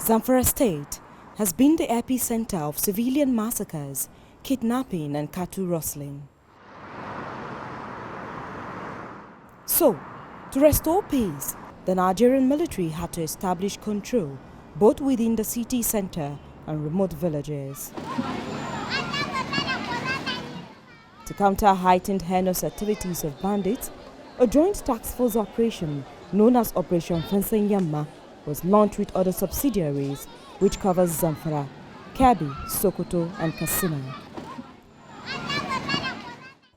Zamfara State has been the epicenter of civilian massacres, kidnapping and cattle rustling. So, to restore peace, the Nigerian military had to establish control both within the city center and remote villages. To counter heightened heinous activities of bandits, a joint task force operation known as Operation Princetv was launched with other subsidiaries, which covers Zamfara, Kebbi, Sokoto and Katsina.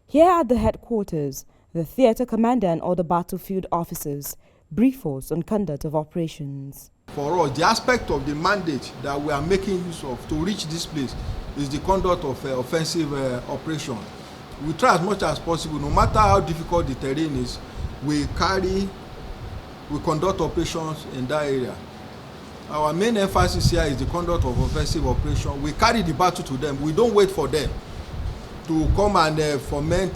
Here at the headquarters, the theatre commander and other battlefield officers brief us on conduct of operations. For us, the aspect of the mandate that we are making use of to reach this place is the conduct of offensive operation. We try as much as possible, no matter how difficult the terrain is, we conduct operations in that area. Our main emphasis here is the conduct of offensive operation. We carry the battle to them. We don't wait for them to come and foment,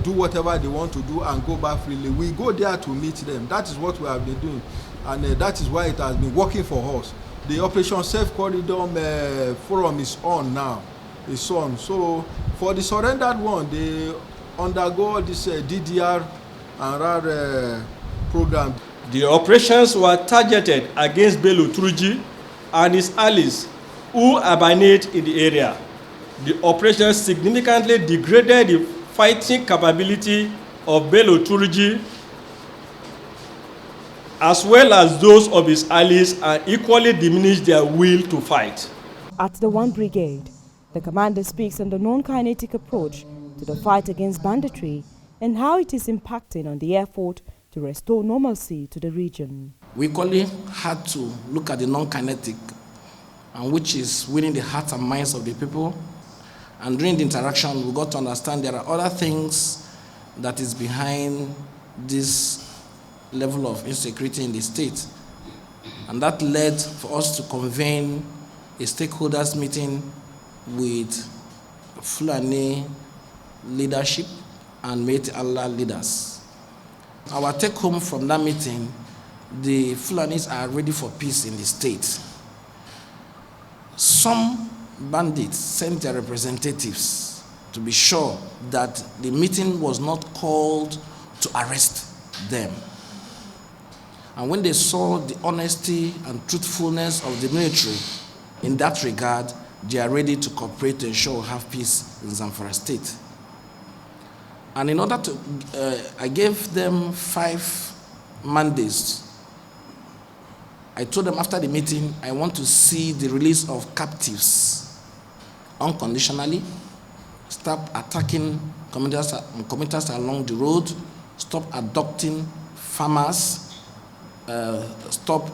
do whatever they want to do and go back freely. We go there to meet them. That is what we have been doing, and that is why it has been working for us. The Operation Safe Corridor forum is on now. It's on. So for the surrendered one, they undergo this DDR and RAR program. The operations were targeted against Bello Turji and his allies who hibernate in the area. The operations significantly degraded the fighting capability of Bello Turji as well as those of his allies and equally diminished their will to fight. At the 1 Brigade, the commander speaks on the non-kinetic approach to the fight against banditry and how it is impacting on the effort to restore normalcy to the region. We equally had to look at the non-kinetic, and which is winning the hearts and minds of the people. And during the interaction, we got to understand there are other things that is behind this level of insecurity in the state. And that led for us to convene a stakeholders meeting with Fulani leadership and Meti Allah leaders. Our take home from that meeting, the Fulanis are ready for peace in the state. Some bandits sent their representatives to be sure that the meeting was not called to arrest them. And when they saw the honesty and truthfulness of the military in that regard, they are ready to cooperate to ensure we have peace in Zamfara State. And in order to, I gave them 5 mandates. I told them after the meeting, I want to see the release of captives unconditionally, stop attacking commuters along the road, stop abducting farmers, stop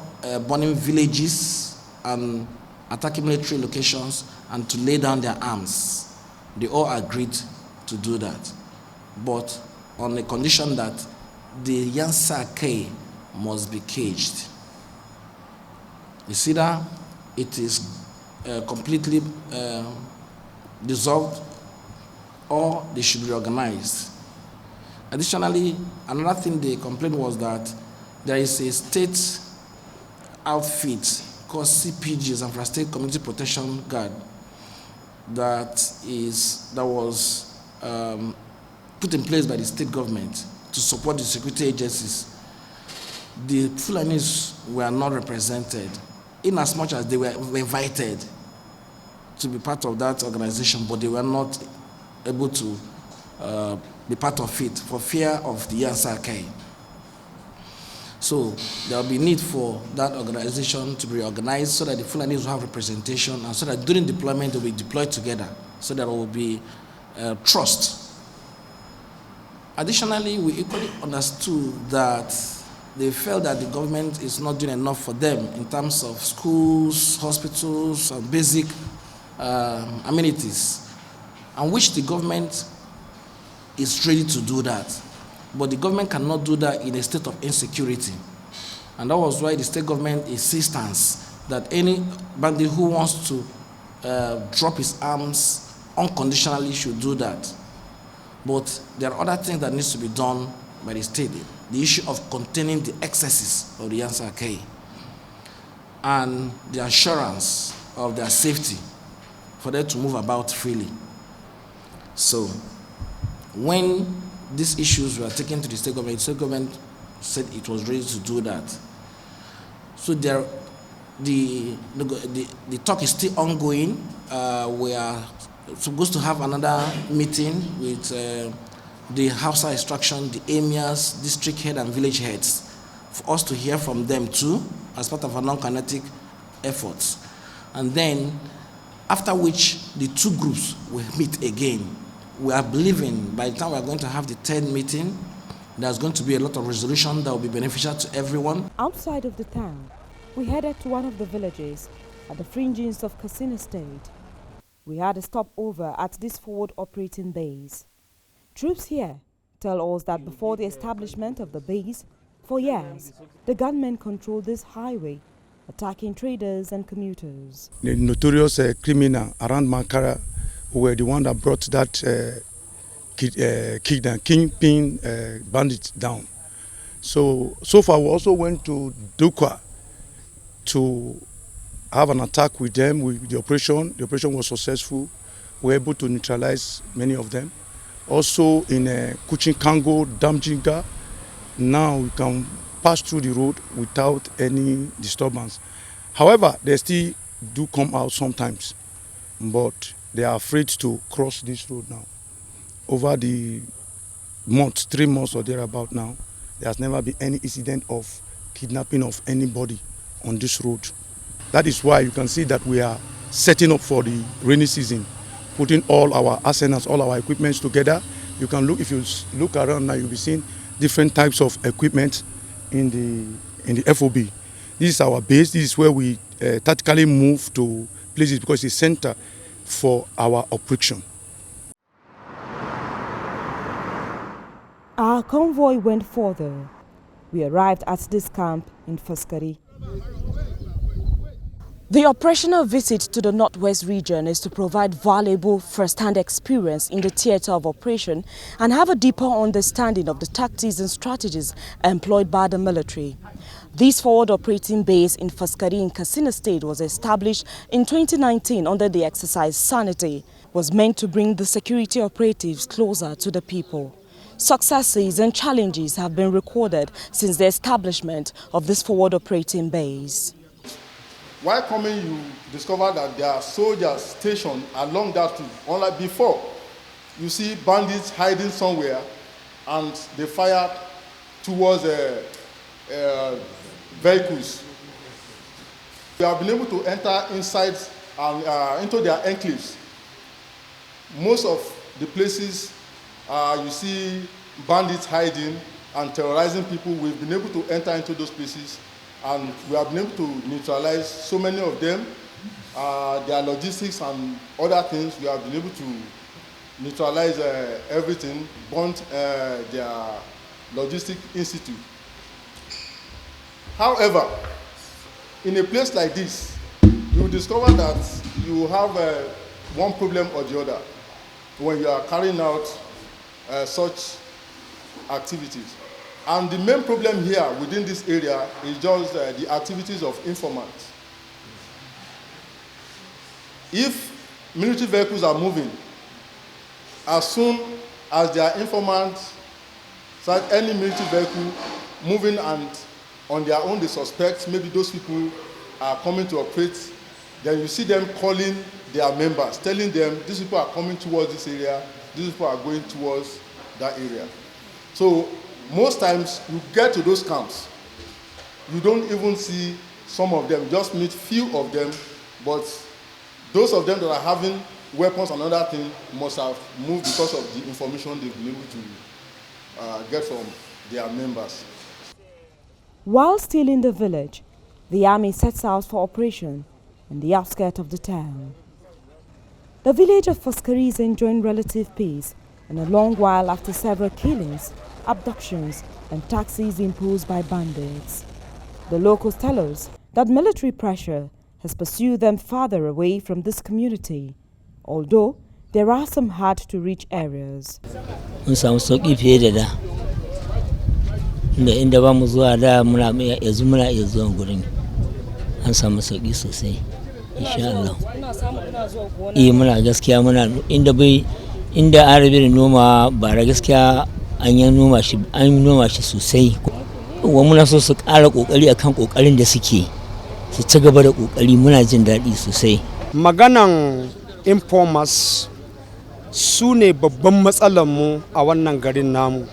burning villages and attacking military locations, and to lay down their arms. They all agreed to do that, but on the condition that the Yansa K must be caged. It's either it is completely dissolved or they should be reorganized. Additionally, another thing they complained was that there is a state outfit called CPG, Zamfara State Community Protection Guard, that was put in place by the state government to support the security agencies. The Fulanis were not represented, in as much as they were invited to be part of that organization, but they were not able to be part of it for fear of the Yansarkai. So there will be need for that organization to be reorganized so that the Fulanis will have representation, and so that during deployment they will be deployed together, so there will be trust. Additionally, we equally understood that they felt that the government is not doing enough for them in terms of schools, hospitals, and basic amenities, and which the government is ready to do that. But the government cannot do that in a state of insecurity. And that was why the state government insists that any bandit who wants to drop his arms unconditionally should do that. But there are other things that needs to be done by the state. The issue of containing the excesses of the Yansarkai. and the assurance of their safety for them to move about freely. So when these issues were taken to the state government said it was ready to do that. So the talk is still ongoing. We are supposed to have another meeting with the Hausa extraction, the emirs, district head and village heads, for us to hear from them too, as part of our non-kinetic efforts. And then, after which the two groups will meet again. We are believing by the time we are going to have the 10th meeting, there's going to be a lot of resolution that will be beneficial to everyone. Outside of the town, we headed to one of the villages at the fringes of Katsina State. We had a stopover at this forward operating base. Troops here tell us that before the establishment of the base, for years, the gunmen controlled this highway, attacking traders and commuters. The notorious criminal around Mankara were the one that brought that kingpin bandits down. So far we also went to Dukwa to have an attack with them with the operation. The operation was successful. We were able to neutralize many of them. Also in Kuchin Kango, Damjinga, now we can pass through the road without any disturbance. However, they still do come out sometimes, but they are afraid to cross this road now. Over the months, 3 months or thereabout now, there has never been any incident of kidnapping of anybody on this road. That is why you can see that we are setting up for the rainy season, putting all our arsenals, all our equipments together. You can look, if you look around now, you'll be seeing different types of equipment in the FOB. This is our base. This is where we tactically move to places because it's a center for our operation. Our convoy went further. We arrived at this camp in Faskari. The operational visit to the Northwest region is to provide valuable first-hand experience in the theater of operation and have a deeper understanding of the tactics and strategies employed by the military. This forward operating base in Faskari in Katsina State was established in 2019 under the exercise Sanity, was meant to bring the security operatives closer to the people. Successes and challenges have been recorded since the establishment of this forward operating base. While coming, you discover that there are soldiers stationed along that route. Unlike before, you see bandits hiding somewhere and they fire towards vehicles. We have been able to enter inside and into their enclaves. Most of the places you see bandits hiding and terrorizing people, we've been able to enter into those places. And we have been able to neutralize so many of them, their logistics and other things. We have been able to neutralize everything, burnt their logistic institute. However, in a place like this, you will discover that you have one problem or the other when you are carrying out such activities. And the main problem here within this area is just the activities of informants. If military vehicles are moving, as soon as their informants start any military vehicle moving and on their own they suspect maybe those people are coming to operate, then you see them calling their members, telling them these people are coming towards this area, these people are going towards that area. So most times you get to those camps, you don't even see some of them, just meet few of them, but those of them that are having weapons and other things must have moved because of the information they've been able to get from their members. While still in the village, the army sets out for operation in the outskirts of the town. The village of Faskari is enjoying relative peace, and a long while after several killings, abductions and taxes imposed by bandits. The locals tell us that military pressure has pursued them farther away from this community, although there are some hard-to-reach areas. an samu sauki sosai insha Allah. Muna gaskiya muna inda an rabe da noma bara gaskiya an noma shi sosai. Wa muna so su ƙara ƙoƙari akan ƙoƙarin da suke, su ci gaba da ƙoƙari, muna jin daɗi sosai. Maganan informers su ne babban matsalarmu a wannan garin namu.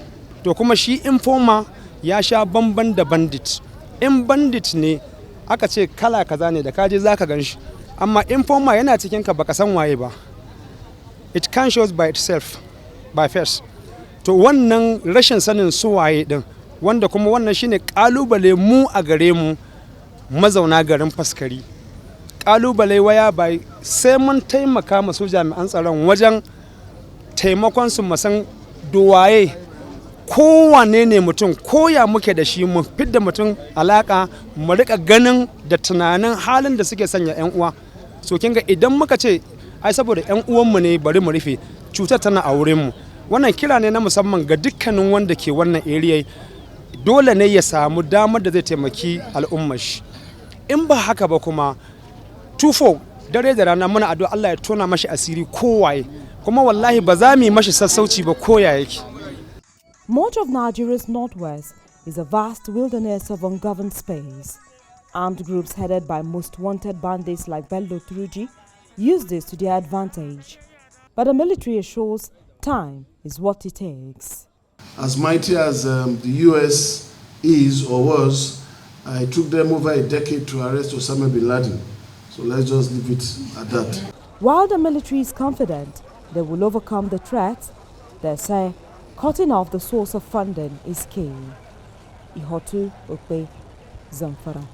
To kuma shi informer ya sha bamban da bandit. In bandit ne aka ce kala kaza ne da kaje zaka gan shi, amma informer yana cikin ka baka san waye ba. It can show by itself, by face. To wannan rashin sanin su waye din, wanda kuma wannan shine kalubale mu a gare mu mazauna garin Faskari. Kalubale waya bai sai mun taimaka masu jami'an tsaron wajen taimakon su masan duwaye kowane ne mutum, koya muke da shi, mu fidda mutum alaka, mu rika ganin da tunanin halin da suke sanya yan uwa. So kinga idan muka ce ai saboda yan uwanmu ne bari mu rufe, cutar tana a wurin mu. Wannan kira ne na musamman ga dukkanin wanda ke wannan area, dole ne ya samu damar da zai taimaki al'ummar shi. In ba haka ba kuma tufo dare da rana muna addu'a Allah ya tona mashi asiri kowaye, kuma wallahi ba za mu yi mashi sassauci ba koya yake. Much of Nigeria's northwest is a vast wilderness of ungoverned space. Armed groups headed by most wanted bandits like Bello Turuji use this to their advantage. But the military assures time is what it takes. As mighty as the US is or was, it took them over a decade to arrest Osama bin Laden. So let's just leave it at that. While the military is confident they will overcome the threats, they say cutting off the source of funding is key. Ihotu Okpe, Zamfara.